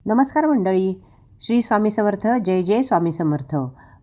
नमस्कार मंडळी. श्री स्वामी समर्थ. जय जय स्वामी समर्थ.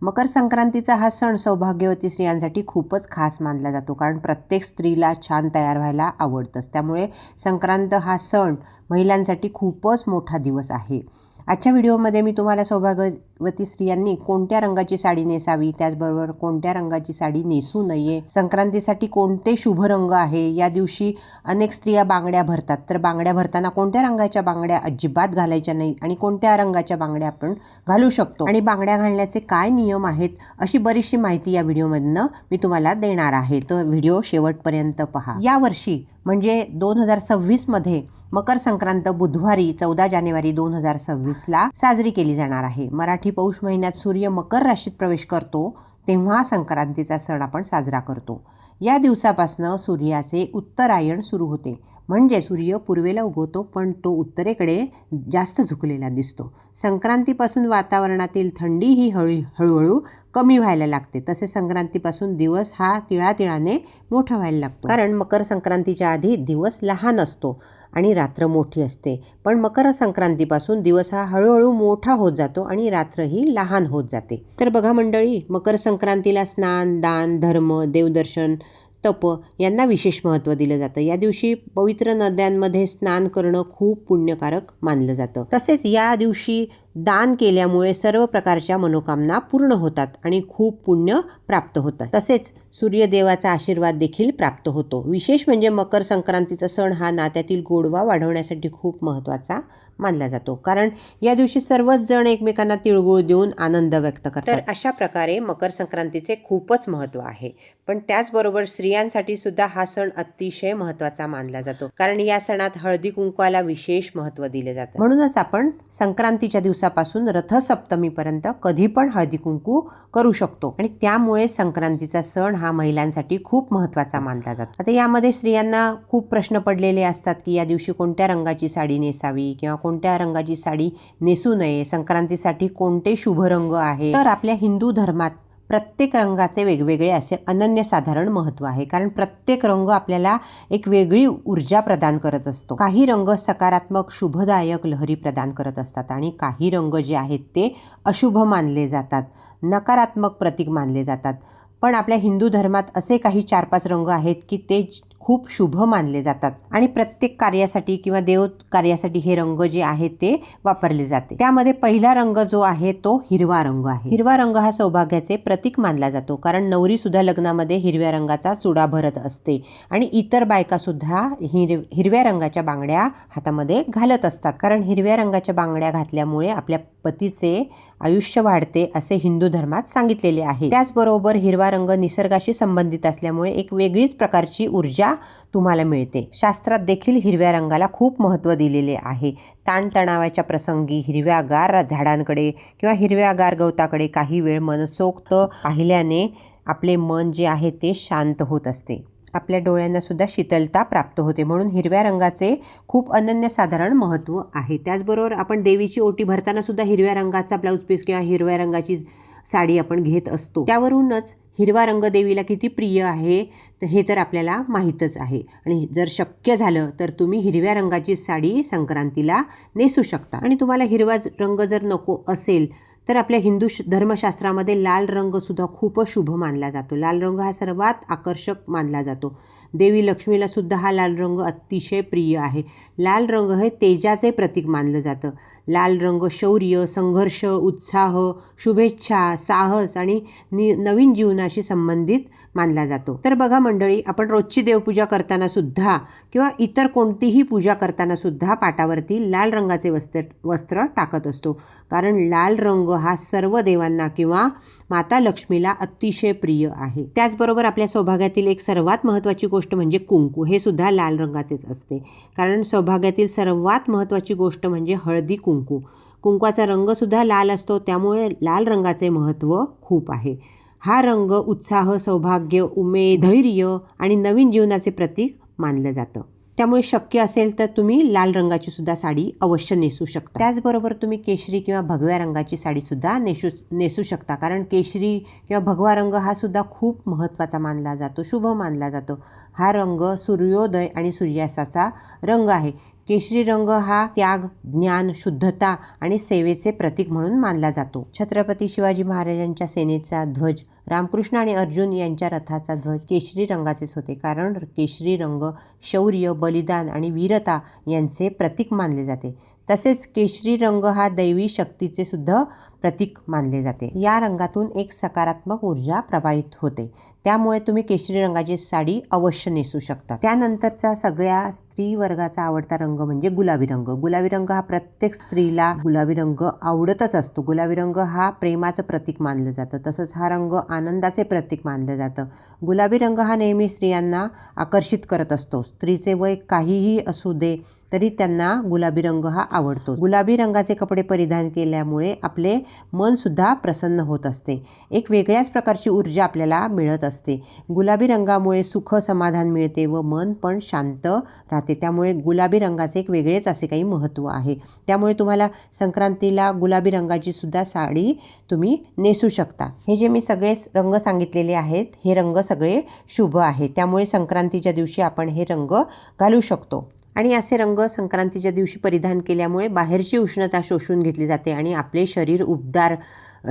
मकर संक्रांतीचा हा सण सौभाग्यवती स्त्रियांसाठी खूपच खास मानला जातो, कारण प्रत्येक स्त्रीला छान तयार व्हायला आवडतंच. त्यामुळे संक्रांत हा सण महिलांसाठी खूपच मोठा दिवस आहे. आजच्या व्हिडिओमध्ये मी तुम्हाला सौभाग्यवती स्त्रियांनी कोणत्या रंगाची साडी नेसावी, त्याचबरोबर कोणत्या रंगाची साडी नेसू नये, संक्रांतीसाठी कोणते शुभ रंग आहे, या दिवशी अनेक स्त्रिया बांगड्या भरतात, तर बांगड्या भरताना कोणत्या रंगाच्या बांगड्या अजिबात घालायच्या नाही आणि कोणत्या रंगाच्या बांगड्या आपण घालू शकतो आणि बांगड्या घालण्याचे काय नियम आहेत, अशी बरीचशी माहिती या व्हिडिओमधनं मी तुम्हाला देणार आहे. तर व्हिडिओ शेवटपर्यंत पहा. यावर्षी म्हणजे 2026मध्ये मकर संक्रांत बुधवारी 14 जानेवारी 2026ला साजरी केली जाणार आहे. मराठी पौष महिन्यात सूर्य मकर राशीत प्रवेश करतो तेव्हा संक्रांतीचा सण आपण साजरा करतो. या दिवसापासनं सूर्याचे उत्तरायण सुरू होते, म्हणजे सूर्य पूर्वेला उगवतो पण तो उत्तरेकडे जास्त झुकलेला दिसतो. संक्रांतीपासून वातावरणातील थंडी ही हळूहळू कमी व्हायला लागते. तसे संक्रांतीपासून दिवस हा तिळातिळाने मोठा व्हायला लागतो, कारण मकर संक्रांतीच्या आधी दिवस लहान असतो आणि रात्र मोठी असते. पण मकर संक्रांतीपासून दिवस हा हळूहळू मोठा होत जातो आणि रात्रही लहान होत जाते. तर बघा मंडळी, मकर संक्रांतीला स्नान, दान, धर्म, देवदर्शन, तप यांना विशेष महत्त्व दिलं जातं. या दिवशी पवित्र नद्यांमध्ये स्नान करणं खूप पुण्यकारक मानलं जातं. तसेच या दिवशी दान केल्यामुळे सर्व प्रकारच्या मनोकामना पूर्ण होतात आणि खूप पुण्य प्राप्त होतात. तसेच सूर्यदेवाचा आशीर्वाद देखील प्राप्त होतो. विशेष म्हणजे मकर संक्रांतीचा सण हा नात्यातील गोडवा वाढवण्यासाठी खूप महत्त्वाचा मानला जातो, कारण या दिवशी सर्वच जण एकमेकांना तिळगुळ देऊन आनंद व्यक्त करतात. तर अशा प्रकारे मकर संक्रांतीचे खूपच महत्त्व आहे. पण त्याचबरोबर स्त्रियांसाठी सुद्धा हा सण अतिशय महत्त्वाचा मानला जातो, कारण या सणात हळदी कुंकवाला विशेष महत्त्व दिले जातं. म्हणूनच आपण संक्रांतीच्या दिवसापासून रथसप्तमीपर्यंत कधी पण हळदी कुंकू करू शकतो आणि त्यामुळे संक्रांतीचा सण हा महिलांसाठी खूप महत्त्वाचा मानला जातो. आता यामध्ये स्त्रियांना खूप प्रश्न पडलेले असतात की या दिवशी कोणत्या रंगाची साडी नेसावी किंवा कोणत्या रंगाची साडी नेसू नये, संक्रांतीसाठी कोणते शुभ रंग आहे. तर आपल्या हिंदू धर्मात प्रत्येक रंगाचे वेगवेगळे असे अनन्यसाधारण महत्त्व आहे, कारण प्रत्येक रंग आपल्याला एक वेगळी ऊर्जा प्रदान करत असतो. काही रंग सकारात्मक, शुभदायक लहरी प्रदान करत असतात आणि काही रंग जे आहेत ते अशुभ मानले जातात, नकारात्मक प्रतीक मानले जातात. पण आपल्या हिंदू धर्मात असे काही 4-5 रंग आहेत की ते खूप शुभ मानले जातात आणि प्रत्येक कार्यासाठी किंवा देव कार्यासाठी हे रंग जे आहेत ते वापरले जाते. त्यामध्ये पहिला रंग जो आहे तो हिरवा रंग आहे. हिरवा रंग हा सौभाग्याचे प्रतीक मानला जातो, कारण नवरी सुद्धा लग्नामध्ये हिरव्या रंगाचा चुडा भरत असते आणि इतर बायका सुद्धा हिरव्या रंगाच्या बांगड्या हातामध्ये घालत असतात, कारण हिरव्या रंगाच्या बांगड्या घातल्यामुळे आपल्या पतीचे आयुष्य वाढते असे हिंदू धर्मात सांगितलेले आहे. त्याचबरोबर हिरवा रंग निसर्गाशी संबंधित असल्यामुळे एक वेगळीच प्रकारची ऊर्जा तुम्हाला मिळते. शास्त्रात देखील हिरव्या रंगाला खूप महत्त्व दिलेले आहे. ताणतणावाच्या प्रसंगी हिरव्यागार झाडांकडे किंवा हिरव्यागार गवताकडे काही वेळ मनसोक्त पाहिल्याने आपले मन जे आहे ते शांत होत असते. आपल्या डोळ्यांना सुद्धा शीतलता प्राप्त होते. म्हणून हिरव्या रंगाचे खूप अनन्यसाधारण महत्त्व आहे. त्याचबरोबर आपण देवीची ओटी भरताना सुद्धा हिरव्या रंगाचा ब्लाऊज पीस किंवा हिरव्या रंगाची साडी आपण घेत असतो. त्यावरूनच हिरवा रंग देवीला किती प्रिय आहे हे तर आपल्याला माहीतच आहे. आणि जर शक्य झालं तर तुम्ही हिरव्या रंगाची साडी संक्रांतीला नेसू शकता. आणि तुम्हाला हिरवा रंग जर नको असेल तर आपल्या हिंदू धर्मशास्त्रामध्ये लाल रंगसुद्धा खूपच शुभ मानला जातो. लाल रंग हा सर्वात आकर्षक मानला जातो. देवी लक्ष्मीला सुद्धा हा लाल रंग अतिशय प्रिय आहे. लाल रंग हे तेजाचे प्रतीक मानलं जातं. लाल रंग शौर्य, संघर्ष, उत्साह, शुभेच्छा, साहस आणि नवीन जीवनाशी संबंधित मानला जातो. तर बघा मंडळी, आपण रोजची देवपूजा करताना सुद्धा किंवा इतर कोणतीही पूजा करताना सुद्धा पाटावरती लाल रंगाचे वस्त्र टाकत असतो, कारण लाल रंग हा सर्व देवांना किंवा माता लक्ष्मीला अतिशय प्रिय आहे. त्याचबरोबर आपल्या सौभाग्यातील एक सर्वात महत्त्वाची गोष्ट म्हणजे कुंकू. हे सुद्धा लाल रंगाचेच असते, कारण सौभाग्यातील सर्वात महत्त्वाची गोष्ट म्हणजे हळदी कुंकू. कुंकवाचा रंगसुद्धा लाल असतो, त्यामुळे लाल रंगाचे महत्त्व खूप आहे. हा रंग उत्साह, सौभाग्य, उमेद, धैर्य आणि नवीन जीवनाचे प्रतीक मानलं जातं. त्यामुळे शक्य असेल तर तुम्ही लाल रंगाची सुद्धा साडी अवश्य नेसू शकता. त्याचबरोबर तुम्ही केशरी किंवा भगव्या रंगाची साडीसुद्धा नेसू शकता, कारण केशरी किंवा भगवा रंग हा सुद्धा खूप महत्त्वाचा मानला जातो, शुभ मानला जातो. हा रंग सूर्योदय आणि सूर्यास्ताचा रंग आहे. केशरी रंग हा त्याग, ज्ञान, शुद्धता आणि सेवेचे प्रतीक म्हणून मानला जातो. छत्रपती शिवाजी महाराजांच्या सेनेचा ध्वज, रामकृष्ण आणि अर्जुन यांच्या रथाचा ध्वज केशरी रंगाचेच होते, कारण केशरी रंग शौर्य, बलिदान आणि वीरता यांचे प्रतीक मानले जाते. तसेच केशरी रंग हा दैवी शक्तीचे सुद्धा प्रतीक मानले जाते. या रंगातून एक सकारात्मक ऊर्जा प्रवाहित होते, त्यामुळे तुम्ही केशरी रंगाची साडी अवश्य नेसू शकता. त्यानंतरचा सगळ्या स्त्री वर्गाचा आवडता रंग म्हणजे गुलाबी रंग. गुलाबी रंग हा प्रत्येक स्त्रीला गुलाबी रंग आवडतच असतो. गुलाबी रंग हा प्रेमाचं प्रतीक मानलं जातं, तसंच हा रंग आनंदाचे प्रतीक मानलं जातं. गुलाबी रंग हा नेहमी स्त्रियांना आकर्षित करत असतो. स्त्रीचे वय काहीही असू दे तरी त्यांना गुलाबी रंग हा आवडतो. गुलाबी रंगाचे कपडे परिधान केल्यामुळे आपले मन सुद्धा प्रसन्न होत असते. एक वेगळ्याच प्रकारची ऊर्जा आपल्याला मिळत असते. गुलाबी रंगामुळे सुख समाधान मिळते व मन पण शांत राहते. त्यामुळे गुलाबी रंगाचे एक वेगळेच असे काही महत्त्व आहे. त्यामुळे तुम्हाला संक्रांतीला गुलाबी रंगाची सुद्धा साडी तुम्ही नेसू शकता. हे जे मी सगळे रंग सांगितलेले आहेत, हे रंग सगळे शुभ आहेत. त्यामुळे संक्रांतीच्या दिवशी आपण हे रंग घालू शकतो. आणि असे रंग संक्रांतीच्या दिवशी परिधान केल्यामुळे बाहेरची उष्णता शोषून घेतली जाते आणि आपले शरीर उबदार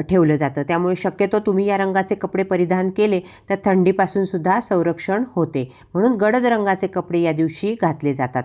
ठेवलं जातं. त्यामुळे शक्यतो तुम्ही या रंगाचे कपडे परिधान केले तर थंडीपासून सुद्धा संरक्षण होते. म्हणून गडद रंगाचे कपडे या दिवशी घातले जातात.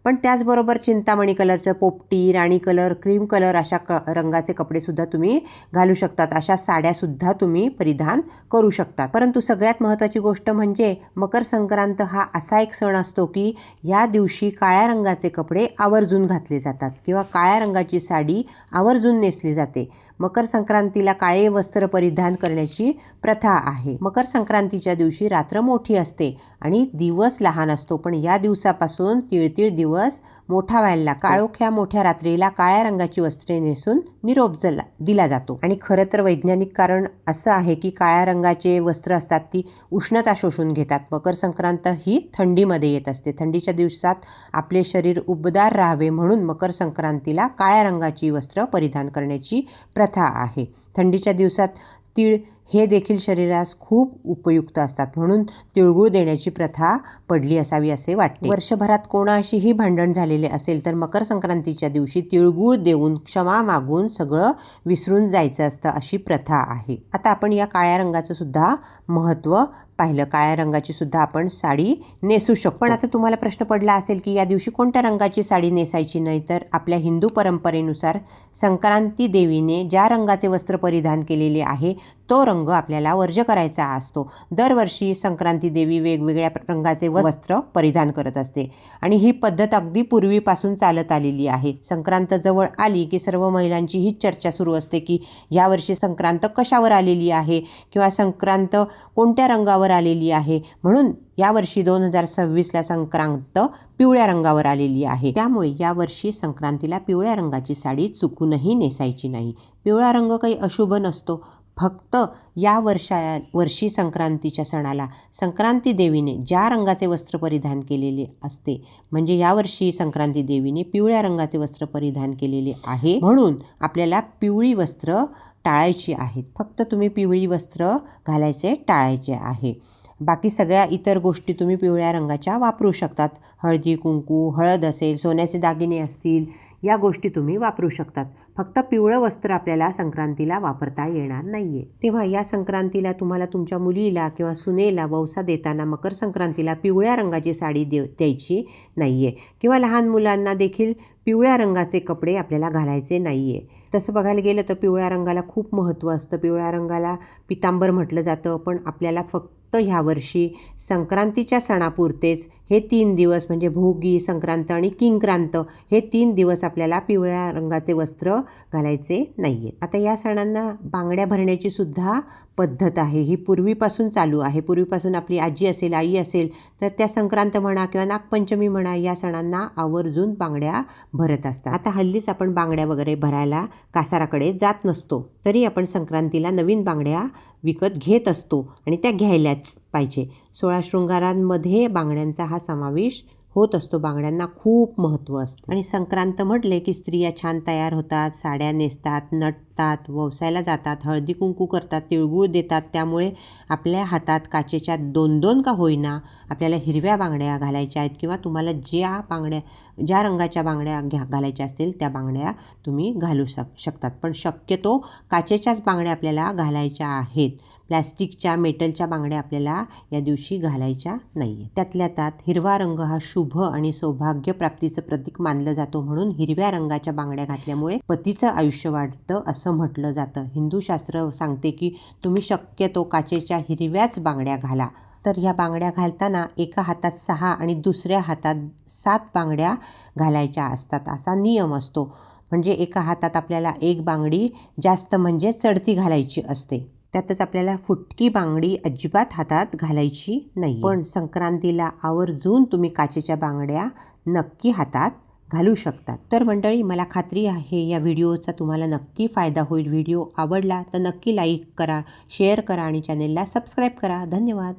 पण त्याचबरोबर चिंतामणी कलरचं, पोपटी, राणी कलर, क्रीम कलर अशा रंगाचे कपडेसुद्धा तुम्ही घालू शकतात. अशा साड्यासुद्धा तुम्ही परिधान करू शकतात. परंतु सगळ्यात महत्त्वाची गोष्ट म्हणजे मकर संक्रांत हा असा एक सण असतो की या दिवशी काळ्या रंगाचे कपडे आवर्जून घातले जातात किंवा काळ्या रंगाची साडी आवर्जून नेसली जाते. मकर संक्रांतीला काळे वस्त्र परिधान करण्याची प्रथा आहे. मकर संक्रांतीच्या दिवशी रात्र मोठी असते आणि दिवस लहान असतो, पण या दिवसापासून तिळतिळ दिवस मोठा व्हायला लागतो. काळोख्या मोठ्या रात्रीला काळ्या रंगाची वस्त्रे नेसून निरोप दिला जातो. आणि खरं तर वैज्ञानिक कारण असं आहे की काळ्या रंगाचे वस्त्र असतात ती उष्णता शोषून घेतात. मकर संक्रांत ही थंडीमध्ये येत असते. थंडीच्या दिवसात आपले शरीर उबदार राहावे म्हणून मकर संक्रांतीला काळ्या रंगाची वस्त्र परिधान करण्याची प्रथा आहे. थंडीच्या दिवसात तीळ हे देखील शरीरास खूप उपयुक्त असतात, म्हणून तिळगुळ देण्याची प्रथा पडली असावी असे वाटते. वर्षभरात कोणाशीही भांडण झालेले असेल तर मकर संक्रांतीच्या दिवशी तिळगुळ देऊन क्षमा मागून सगळं विसरून जायचं असतं, अशी प्रथा आहे. आता आपण या काळ्या रंगाचं सुद्धा महत्त्व पाहिलं. काळ्या रंगाची सुद्धा आपण साडी नेसू शकतो. पण आता तुम्हाला प्रश्न पडला असेल की या दिवशी कोणत्या रंगाची साडी नेसायची नाही, तर आपल्या हिंदू परंपरेनुसार संक्रांती देवीने ज्या रंगाचे वस्त्र परिधान केलेले आहे तो रंग आपल्याला वर्ज्य करायचा असतो. दरवर्षी संक्रांती देवी वेगवेगळ्या रंगाचे वस्त्र परिधान करत असते आणि ही पद्धत अगदी पूर्वीपासून चालत आलेली आहे. संक्रांत जवळ आली की सर्व महिलांची ही चर्चा सुरू असते की यावर्षी संक्रांत कशावर आलेली आहे किंवा संक्रांत कोणत्या रंगावर आलेली आहे. म्हणून यावर्षी 2026ला संक्रांत पिवळ्या रंगावर आलेली आहे. त्यामुळे यावर्षी संक्रांतीला पिवळ्या रंगाची साडी चुकूनही नेसायची नाही. पिवळा रंग काही अशुभ नसतो. फक्त या वर्षी संक्रांतीच्या सणाला संक्रांती देवीने ज्या रंगाचे वस्त्र परिधान केलेले असते, म्हणजे यावर्षी संक्रांती देवीने पिवळ्या रंगाचे वस्त्र परिधान केलेले आहे, म्हणून आपल्याला पिवळी वस्त्र टाळायची आहेत. फक्त तुम्ही पिवळी वस्त्र घालायचे टाळायचे आहे. बाकी सगळ्या इतर गोष्टी तुम्ही पिवळ्या रंगाच्या वापरू शकतात. हळदी कुंकू, हळद असेल, सोन्याचे दागिने असतील, या गोष्टी तुम्ही वापरू शकतात. फक्त पिवळं वस्त्र आपल्याला संक्रांतीला वापरता येणार नाही आहे. तेव्हा या संक्रांतीला तुम्हाला तुमच्या मुलीला किंवा सुनेला वौसा देताना मकर संक्रांतीला पिवळ्या रंगाची साडी द्यायची नाही आहे किंवा लहान मुलांना देखील पिवळ्या रंगाचे कपडे आपल्याला घालायचे नाही आहे. तसं बघायला गेलं तर पिवळ्या रंगाला खूप महत्त्व असतं. पिवळ्या रंगाला पितांबर म्हटलं जातं, पण आपल्याला फक्त ह्यावर्षी संक्रांतीच्या सणापुरतेच हे 3 दिवस म्हणजे भोगी, संक्रांत आणि किंक्रांत हे 3 दिवस आपल्याला पिवळ्या रंगाचे वस्त्र घालायचे नाही आहेत. आता या सणांना बांगड्या भरण्याची सुद्धा पद्धत आहे. ही पूर्वीपासून चालू आहे. पूर्वीपासून आपली आजी असेल, आई असेल तर त्या संक्रांत म्हणा किंवा नागपंचमी म्हणा या सणांना आवर्जून बांगड्या भरत असतात. आता हल्लीच आपण बांगड्या वगैरे भरायला कासाराकडे जात नसतो, तरी आपण संक्रांतीला नवीन बांगड्या विकत घेत असतो आणि त्या घ्यायलाच पाहिजे. 16 शृंगारांमध्ये बांगड्यांचा हा समावेश होत असतो बांगड्यांना खूप महत्त्व असतं. आणि संक्रांत म्हटले की स्त्रिया छान तयार होतात, साड्या नेसतात, नटतात, व्यवसायाला जातात, हळदी कुंकू करतात, तिळगुळ देतात. त्यामुळे आपल्या हातात काचेच्या 2-2 का होईना आपल्याला हिरव्या बांगड्या घालायच्या आहेत किंवा तुम्हाला ज्या रंगाच्या बांगड्या घालायच्या असतील त्या बांगड्या तुम्ही घालू शकतात. पण शक्यतो काचेच्याच बांगड्या आपल्याला घालायच्या आहेत. प्लॅस्टिकच्या, मेटलच्या बांगड्या आपल्याला या दिवशी घालायच्या नाही आहेत. त्यातल्या त्यात हिरवा रंग हा शुभ आणि सौभाग्यप्राप्तीचं प्रतीक मानलं जातो, म्हणून हिरव्या रंगाच्या बांगड्या घातल्यामुळे पतीचं आयुष्य वाढतं असं म्हटलं जातं. हिंदू शास्त्र सांगते की तुम्ही शक्यतो काचेच्या हिरव्याच बांगड्या घाला. तर ह्या बांगड्या घालताना एका हातात 6 आणि दुसऱ्या हातात 7 बांगड्या घालायच्या असतात असा नियम असतो. म्हणजे एका हातात आपल्याला एक बांगडी जास्त म्हणजे चढती घालायची असते. त्यातच आपल्याला फुटकी बांगडी अजिबात हातात घालायची नाही. पण संक्रांतीला आवर्जून तुम्ही काचेच्या बांगड्या नक्की हातात घालू शकतात. तर मंडळी, मला खात्री आहे या व्हिडिओचा तुम्हाला नक्की फायदा होईल. व्हिडिओ आवडला तर नक्की लाईक करा, शेअर करा आणि चॅनेलला सबस्क्राईब करा. धन्यवाद.